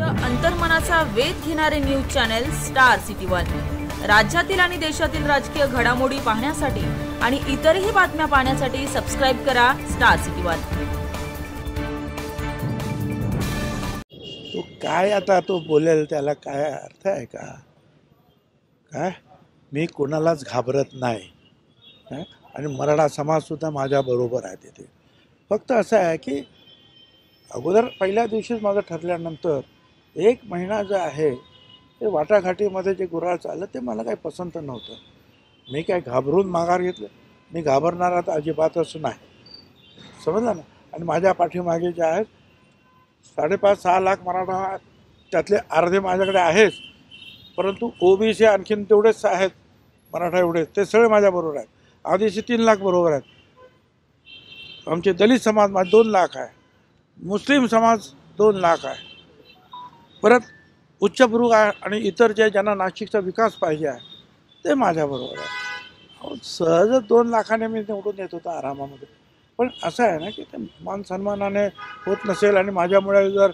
लोकप्रिय अंतर्मनाचा वेध घेणारे news channel star city one. राज्यातील आणि देशातील राजकीय घडामोडी पाहण्यासाठी आणि इतरही बातम्या पाहण्यासाठी सबस्क्राइब करा स्टार सिटी वन। तो काय आता तो बोलेल त्याला काय अर्थ आहे का? काय मी कोणालाच घाबरत नाही आणि मराठा समाज सुद्धा माझ्या बरोबर आहे तिथे। फक्त असं आहे की अगोदर पहिल्या दिवशीच माझं ठरल्यानंतर एक महिना जो आहे ते वाटाघाटीमध्ये जे गुऱ्हाळ चाललं ते मला काही पसंत नव्हतं। मी काय घाबरून माघार घेतलं? मी घाबरणारा तर अजिबातच नाही, समजलं ना। आणि माझ्या पाठीमागे जे आहेत 5.5-6 लाख मराठा, त्यातले अर्धे माझ्याकडे आहेच, परंतु ओबीसी आणखीन तेवढेच आहेत, मराठा एवढेच, ते सगळे माझ्याबरोबर आहेत। आदिवासी 3 लाख बरोबर आहेत, आमचे दलित समाज 2 लाख आहे, मुस्लिम समाज 2 लाख आहे, परत उच्चभ्रू आहे आणि इतर जे ज्यांना नाशिकचा विकास पाहिजे आहे ते माझ्याबरोबर आहे। सहजच 2 लाखाने मी निवडून येत होतो आरामामध्ये। पण असं आहे ना की ते मान सन्मानाने होत नसेल आणि माझ्यामुळे जर